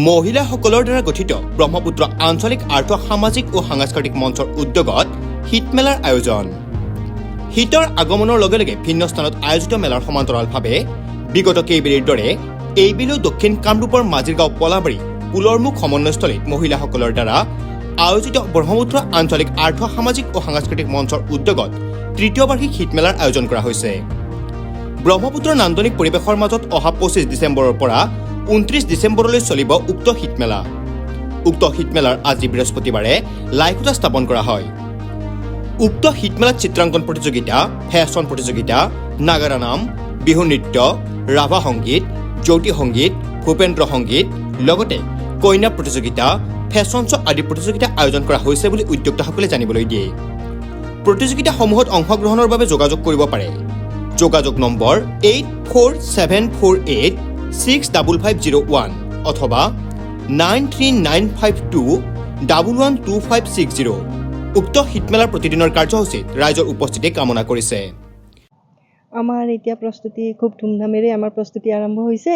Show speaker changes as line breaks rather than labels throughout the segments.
মহিলাসকলৰ দ্বাৰা গঠিত ব্ৰহ্মপুত্ৰ আঞ্চলিক আৰ্থ সামাজিক ও সাংস্কৃতিক মঞ্চৰ উদ্যোগত শীত মেলাৰ আয়োজন। শীতৰ আগমনৰ লগে লগে ভিন্ন স্থানত আয়োজিত মেলাৰ সমান্তৰালভাৱে বিগত কেইবেলিৰ দৰে এইবেলিও দক্ষিণ কামৰূপৰ মাজিৰগাঁও পলাবাৰী পুলৰমুখ সমন্বয়স্থলীত মহিলাসকলৰ দ্বাৰা আয়োজিত ব্ৰহ্মপুত্ৰ আঞ্চলিক আৰ্থ সামাজিক ও সাংস্কৃতিক মঞ্চৰ উদ্যোগত তৃতীয় বাৰ্ষিক শীত মেলাৰ আয়োজন কৰা হৈছে। ব্ৰহ্মপুত্ৰৰ নান্দনিক পৰিৱেশৰ মাজত অহা 25 ডিচেম্বৰৰ পৰা 29 ডিচেম্বৰলৈ চলিব উক্ত শীতমেলা। উক্ত শীতমেলাৰ আজি বৃহস্পতিবাৰে লাইখুটা স্থাপন কৰা হয়। উক্ত শীতমেলাত চিত্ৰাংকন প্ৰতিযোগিতা, ফেশ্বন প্ৰতিযোগিতা, নাগাৰা নাম, বিহু নৃত্য, ৰাভা সংগীত, জ্যোতি সংগীত, ভূপেন্দ্ৰ সংগীত, লগতে কইনা প্ৰতিযোগিতা, ফেশ্বন শ্ব' আদি প্ৰতিযোগিতা আয়োজন কৰা হৈছে বুলি উদ্যোক্তাসকলে জানিবলৈ দিয়ে। প্ৰতিযোগিতাসমূহত অংশগ্ৰহণৰ বাবে যোগাযোগ কৰিব পাৰে। যোগাযোগ নম্বৰ 8447486550 অথবা 939521125560। উক্ত শীতমেলাৰ প্ৰতিদিনৰ কাৰ্যসূচীত ৰাইজৰ উপস্থিতি কামনা কৰিছে।
আমাৰ এতিয়া প্ৰস্তুতি খুব ধুমধামেৰে আমাৰ প্ৰস্তুতি আৰম্ভ হৈছে।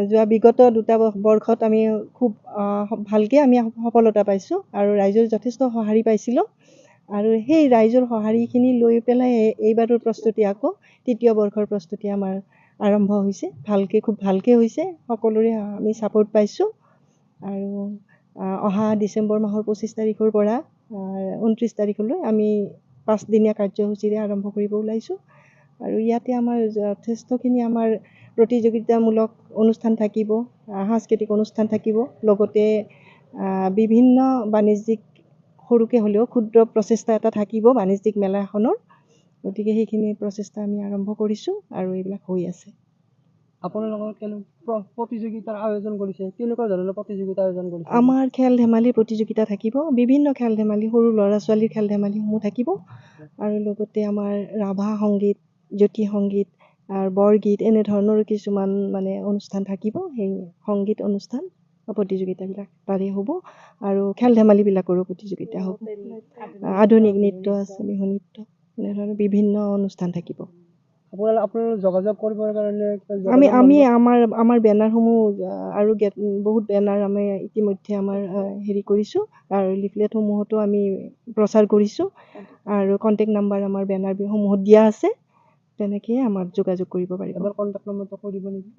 যোৱা বিগত দুটা বৰ্ষত আমি খুব ভালকৈ আমি সফলতা পাইছোঁ আৰু ৰাইজৰ যথেষ্ট সঁহাৰি পাইছিলোঁ আৰু সেই ৰাইজৰ সঁহাৰিখিনি লৈ পেলাই এইবাৰৰ প্ৰস্তুতি আকৌ তৃতীয় বৰ্ষৰ প্ৰস্তুতি আমাৰ আৰম্ভ হৈছে। খুব ভালকৈ হৈছে, সকলোৰে আমি ছাপোৰ্ট পাইছোঁ আৰু অহা ডিচেম্বৰ মাহৰ 25 তাৰিখৰ পৰা 29 তাৰিখলৈ আমি 5 দিনীয়া কাৰ্যসূচীৰে আৰম্ভ কৰিব ওলাইছোঁ আৰু ইয়াতে আমাৰ যথেষ্টখিনি আমাৰ প্ৰতিযোগিতামূলক অনুষ্ঠান থাকিব, সাংস্কৃতিক অনুষ্ঠান থাকিব, লগতে বিভিন্ন বাণিজ্যিক সৰুকৈ হ'লেও ক্ষুদ্ৰ প্ৰচেষ্টা এটা থাকিব বাণিজ্যিক মেলা এখনৰ। গতিকে সেইখিনি প্ৰচেষ্টা আমি আৰম্ভ কৰিছোঁ আৰু এইবিলাক হৈ আছে।
আপোনালোকৰ প্ৰতিযোগিতাৰ আয়োজন কৰিছে, কেনেকুৱা ধৰণৰ প্ৰতিযোগিতা আয়োজন কৰিছে?
আমাৰ খেল ধেমালিৰ প্ৰতিযোগিতা থাকিব, বিভিন্ন খেল ধেমালি, সৰু ল'ৰা ছোৱালীৰ খেল ধেমালিসমূহ থাকিব আৰু লগতে আমাৰ ৰাভা সংগীত, জ্যোতি সংগীত আৰু বৰগীত এনেধৰণৰ কিছুমান অনুষ্ঠান থাকিব। সেই সংগীত অনুষ্ঠান প্ৰতিযোগিতাবিলাক তাৰে হ'ব আৰু খেল ধেমালিবিলাকৰো প্ৰতিযোগিতা হ'ব। আধুনিক নৃত্য আছে, বিহু নৃত্য, এনেধৰণৰ বিভিন্ন অনুষ্ঠান থাকিব।
আপোনালোকে যোগাযোগ কৰিবৰ কাৰণে
আমি আমাৰ বেনাৰসমূহ আৰু বহুত বেনাৰ আমি ইতিমধ্যে আমাৰ হেৰি কৰিছোঁ আৰু লিফলেটসমূহতো আমি প্ৰচাৰ কৰিছোঁ আৰু কণ্টেক্ট নাম্বাৰ আমাৰ বেনাৰসমূহত দিয়া আছে। তেনেকৈয়ে আমাৰ যোগাযোগ কৰিব পাৰিব।
এবাৰ কণ্টেক্ট নম্বৰটো কৈ দিব নেকি?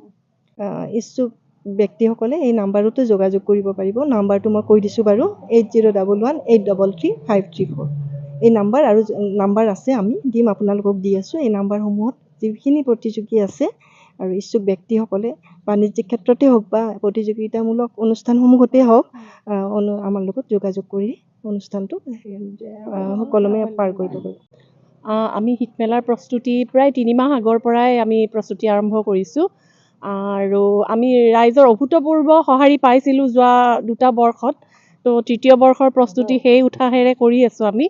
ইচ্ছুক ব্যক্তিসকলে এই নাম্বাৰতো যোগাযোগ কৰিব পাৰিব। নাম্বাৰটো মই কৈ দিছোঁ বাৰু, 8011833534। এই নাম্বাৰ আৰু নাম্বাৰ আছে, আমি দিম, আপোনালোকক দি আছোঁ। এই নাম্বাৰসমূহত যিখিনি প্ৰতিযোগী আছে আৰু ইচ্ছুক ব্যক্তিসকলে বাণিজ্যিক ক্ষেত্ৰতে হওক বা প্ৰতিযোগিতামূলক অনুষ্ঠানসমূহতে হওক আমাৰ লগত যোগাযোগ কৰি অনুষ্ঠানটো সুকলমে পাৰ কৰিব পাৰিব।
আমি শীতমেলাৰ প্ৰস্তুতি প্ৰায় 3 মাহ আগৰ পৰাই আমি প্ৰস্তুতি আৰম্ভ কৰিছোঁ আৰু আমি ৰাইজৰ অভূতপূৰ্ব সঁহাৰি পাইছিলোঁ যোৱা 2টা বৰ্ষত। তো তৃতীয় বৰ্ষৰ প্ৰস্তুতি সেই উৎসাহেৰে কৰি আছোঁ আমি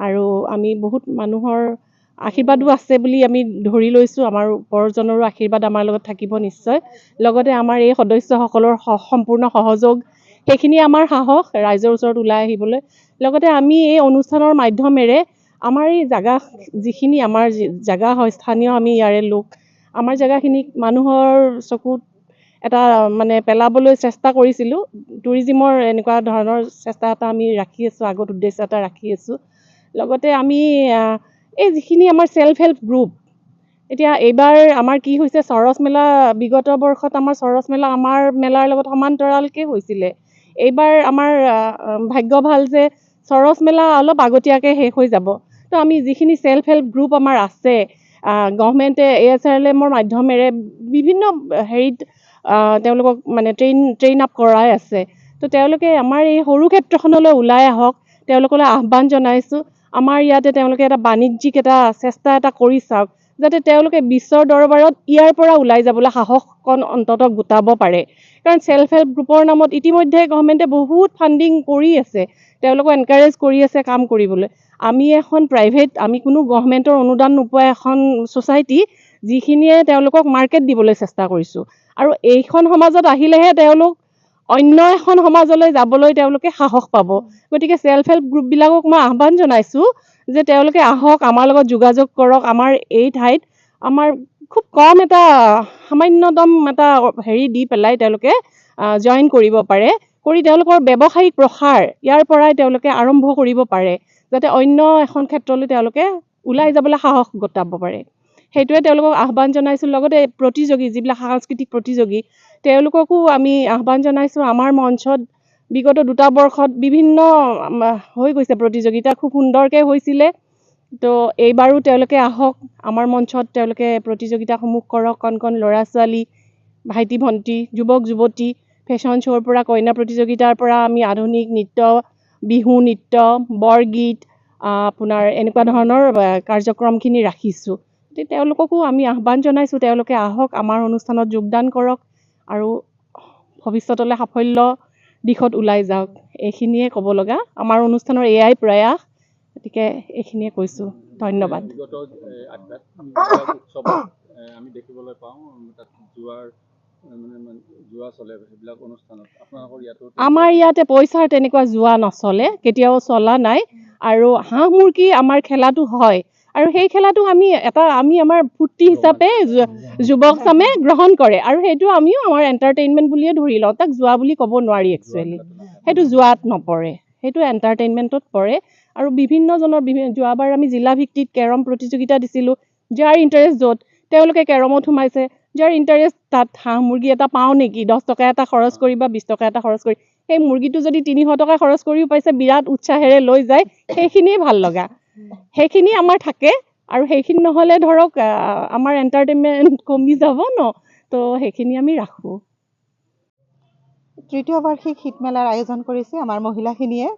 আৰু আমি বহুত মানুহৰ আশীৰ্বাদো আছে বুলি আমি ধৰি লৈছোঁ। আমাৰ ওপৰজনৰো আশীৰ্বাদ আমাৰ লগত থাকিব নিশ্চয়। লগতে আমাৰ এই সদস্যসকলৰ সম্পূৰ্ণ সহযোগ, সেইখিনি আমাৰ সাহস ৰাইজৰ ওচৰত ওলাই আহিবলৈ। লগতে আমি এই অনুষ্ঠানৰ মাধ্যমেৰে আমাৰ এই জেগা, যিখিনি আমাৰ জেগা হয় স্থানীয়, আমি ইয়াৰে লোক, আমাৰ জেগাখিনিক মানুহৰ চকুত এটা পেলাবলৈ চেষ্টা কৰিছিলোঁ। টুৰিজিমৰ এনেকুৱা ধৰণৰ চেষ্টা এটা আমি ৰাখি আছোঁ, আগত উদ্দেশ্য এটা ৰাখি আছোঁ। লগতে আমি এই যিখিনি আমাৰ ছেল্ফ হেল্প গ্ৰুপ, এতিয়া এইবাৰ আমাৰ কি হৈছে, চৰচ মেলা বিগত বৰ্ষত আমাৰ চৰচ মেলা আমাৰ মেলাৰ লগত সমান্তৰালকৈ হৈছিলে। এইবাৰ আমাৰ ভাগ্য ভাল যে চৰচ মেলা অলপ আগতীয়াকৈ শেষ হৈ যাব। তো আমি যিখিনি ছেল্ফ হেল্প গ্ৰুপ আমাৰ আছে, গভৰ্ণমেণ্টে ASRLM-ৰ মাধ্যমেৰে বিভিন্ন হেৰিত তেওঁলোকক ট্ৰেইন আপ কৰাই আছে। তো তেওঁলোকে আমাৰ এই সৰু ক্ষেত্ৰখনলৈ ওলাই আহক, তেওঁলোকলৈ আহ্বান জনাইছোঁ। আমাৰ ইয়াতে তেওঁলোকে এটা বাণিজ্যিক চেষ্টা এটা কৰি চাওক, যাতে তেওঁলোকে বিশ্বৰ দৰবাৰত ইয়াৰ পৰা ওলাই যাবলৈ সাহসকণ অন্ততঃ গোটাব পাৰে। কাৰণ ছেল্ফ হেল্প গ্ৰুপৰ নামত ইতিমধ্যে গভৰ্ণমেণ্টে বহুত ফাণ্ডিং কৰি আছে, তেওঁলোকক এনকাৰেজ কৰি আছে কাম কৰিবলৈ। আমি এখন প্ৰাইভেট, আমি কোনো গভৰ্ণমেণ্টৰ অনুদান নোপোৱা এখন ছ'চাইটি, যিখিনিয়ে তেওঁলোকক মাৰ্কেট দিবলৈ চেষ্টা কৰিছোঁ। আৰু এইখন সমাজত আহিলেহে তেওঁলোক অন্য এখন সমাজলৈ যাবলৈ তেওঁলোকে সাহস পাব। গতিকে ছেল্ফ হেল্প গ্ৰুপবিলাকক মই আহ্বান জনাইছোঁ যে তেওঁলোকে আহক, আমাৰ লগত যোগাযোগ কৰক। আমাৰ এই ঠাইত আমাৰ খুব কম এটা সামান্যতম এটা হেৰি দি পেলাই তেওঁলোকে জইন কৰিব পাৰে, কৰি তেওঁলোকৰ ব্যৱসায়িক প্ৰসাৰ ইয়াৰ পৰাই তেওঁলোকে আৰম্ভ কৰিব পাৰে, যাতে অন্য এখন ক্ষেত্ৰলৈ তেওঁলোকে ওলাই যাবলৈ সাহস গোটাব পাৰে। সেইটোৱে তেওঁলোকক আহ্বান জনাইছোঁ। লগতে প্ৰতিযোগী যিবিলাক সাংস্কৃতিক প্ৰতিযোগী তেওঁলোককো আমি আহ্বান জনাইছোঁ। আমাৰ মঞ্চত বিগত 2টা বৰ্ষত বিভিন্ন হৈ গৈছে প্ৰতিযোগিতা, খুব সুন্দৰকৈ হৈছিলে। তো এইবাৰো তেওঁলোকে আহক, আমাৰ মঞ্চত তেওঁলোকে প্ৰতিযোগিতাসমূহ কৰক। কণ কণ ল'ৰা ছোৱালী, ভাইটি ভণ্টি, যুৱক যুৱতী, ফেশ্বন শ্ব'ৰ পৰা কইনা প্ৰতিযোগিতাৰ পৰা আমি আধুনিক নৃত্য, বিহু নৃত্য, বৰগীত, আপোনাৰ এনেকুৱা ধৰণৰ কাৰ্যক্ৰমখিনি ৰাখিছোঁ। গতিকে তেওঁলোককো আমি আহ্বান জনাইছোঁ, তেওঁলোকে আহক, আমাৰ অনুষ্ঠানত যোগদান কৰক আৰু ভৱিষ্যতলৈ সাফল্য দিশত ওলাই যাওক। এইখিনিয়ে ক'ব লগা, আমাৰ অনুষ্ঠানৰ এয়াই প্ৰয়াস। গতিকে এইখিনিয়ে কৈছোঁ। ধন্যবাদ।
বিগত আধ্যাত্মিক উৎসৱত আমি দেখিবলৈ পাওঁ তাত জুৱা চলে, সেইবিলাক অনুষ্ঠানত আপোনালোকৰ ইয়াতো?
আমাৰ ইয়াতে পইচাৰ তেনেকুৱা জুৱা নচলে, কেতিয়াও চলা নাই। আৰু হাঁহ মুৰ্গী আমাৰ খেলাটো হয়, আৰু সেই খেলাটো আমি আমাৰ ফূৰ্তি হিচাপে যুৱকচামে গ্ৰহণ কৰে, আৰু সেইটো আমিও আমাৰ এণ্টাৰটেইনমেণ্ট বুলিয়ে ধৰি লওঁ। তাক জুৱা বুলি ক'ব নোৱাৰি একচুৱেলি, সেইটো জুৱাত নপৰে, সেইটো এণ্টাৰটেইনমেণ্টত পৰে। আৰু যোৱাবাৰ আমি জিলা ভিত্তিত কেৰম প্ৰতিযোগিতা দিছিলোঁ। যাৰ ইণ্টাৰেষ্ট য'ত তেওঁলোকে কেৰমত সোমাইছে, যাৰ ইণ্টাৰেষ্ট তাত হাঁহ মুৰ্গী এটা পাওঁ নেকি, 10 টকা এটা খৰচ কৰি বা 20 টকা এটা খৰচ কৰি, সেই মুৰ্গীটো যদি 300 টকা খৰচ কৰিও পাইছে, বিৰাট উৎসাহেৰে লৈ যায়, সেইখিনিয়ে ভাল লগা। সেইখিনি আমাৰ থাকে, আৰু সেইখিনি নহ'লে ধৰক আমাৰ এণ্টাৰটেইনমেণ্ট কমি যাব ন, তো সেইখিনি আমি ৰাখোঁ।
3য় বাৰ্ষিক শীতমেলাৰ আয়োজন কৰিছে আমাৰ মহিলাখিনিয়ে।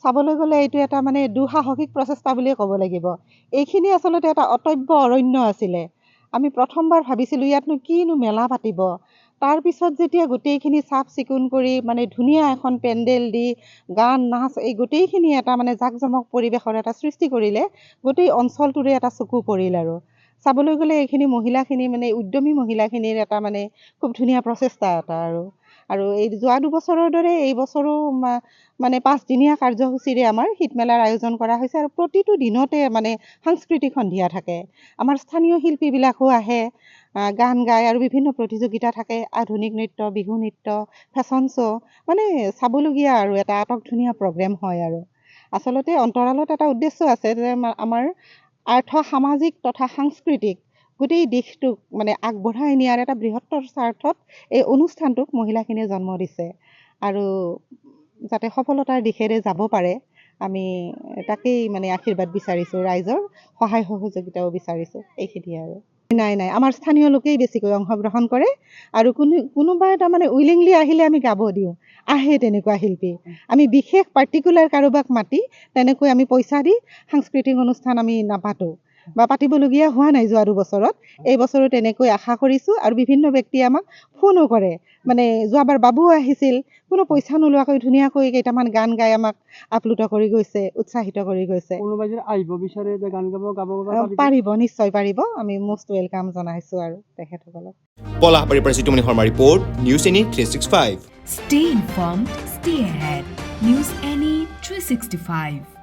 চাবলৈ গ'লে এইটো এটা মানে দুঃসাহসিক প্ৰচেষ্টা বুলিয়ে ক'ব লাগিব। এইখিনি আচলতে এটা অটব্য অৰণ্য আছিলে। আমি প্ৰথমবাৰ ভাবিছিলোঁ ইয়াতনো কিনো মেলা পাতিব। তাৰপিছত যেতিয়া গোটেইখিনি চাফ চিকুণ কৰি মানে ধুনীয়া এখন পেণ্ডেল দি গান নাচ এই গোটেইখিনি এটা মানে জাকজমক পৰিৱেশৰ এটা সৃষ্টি কৰিলে, গোটেই অঞ্চলটোৰে এটা চকু পৰিল। আৰু চাবলৈ গ'লে এইখিনি মহিলাখিনি মানে উদ্যমী মহিলাখিনিৰ এটা মানে খুব ধুনীয়া প্ৰচেষ্টা এটা। আৰু এই যোৱা 2 বছৰৰ দৰে এই বছৰো মানে 5 দিনীয়া কাৰ্যসূচীৰে আমাৰ শীতমেলাৰ আয়োজন কৰা হৈছে, আৰু প্ৰতিটো দিনতে মানে সাংস্কৃতিক সন্ধিয়া থাকে। আমাৰ স্থানীয় শিল্পীবিলাকো আহে, গান গায়, আৰু বিভিন্ন প্ৰতিযোগিতা থাকে, আধুনিক নৃত্য, বিহু নৃত্য, ফেশ্বন শ্ব', মানে চাবলগীয়া আৰু এটা আটক ধুনীয়া প্ৰগ্ৰেম হয়। আৰু আচলতে অন্তৰালত এটা উদ্দেশ্য আছে যে আমাৰ আৰ্থ সামাজিক তথা সাংস্কৃতিক গোটেই দিশটোক মানে আগবঢ়াই নিয়াৰ এটা বৃহত্তৰ স্বাৰ্থত এই অনুষ্ঠানটোক মহিলাখিনিয়ে জন্ম দিছে, আৰু যাতে সফলতাৰ দিশেৰে যাব পাৰে আমি তাকেই মানে আশীৰ্বাদ বিচাৰিছোঁ, ৰাইজৰ সহায় সহযোগিতাও বিচাৰিছোঁ। এইখিনিয়ে আৰু নাই, আমাৰ স্থানীয় লোকেই বেছিকৈ অংশগ্ৰহণ কৰে, আৰু কোনোবা এটা মানে উইলিংলি আহিলে আমি গাব দিওঁ, আহে তেনেকুৱা শিল্পী। আমি বিশেষ পাৰ্টিকুলাৰ কাৰোবাক মাতি তেনেকৈ আমি পইচা দি সাংস্কৃতিক অনুষ্ঠান আমি নাপাতোঁ বা পাতিবলগীয়া হোৱা নাই যোৱা 2 বছৰত। এই বছৰো তেনেকৈ আশা কৰিছোঁ, আৰু বিভিন্ন ব্যক্তিয়ে আমাক ফোনো কৰে। মানে যোৱাবাৰ বাবু আহিছিল, কোনো পইচা নোলোৱাকৈ ধুনীয়াকৈ কেইটামান গান গাই আমাক আপ্লুত কৰি গৈছে, উৎসাহিত কৰি গৈছে।
কোনোবাই যদি আহিব বিচাৰে যে গান গাব
পাৰিব, নিশ্চয় পাৰিব। আমি মষ্ট ৱেলকাম জনাইছোঁ আৰু তেখেতসকলক।
পলাশবাৰীৰ পৰা Jitumoni Sharma report, news any 365।
Stay informed, stay ahead. News Any 365.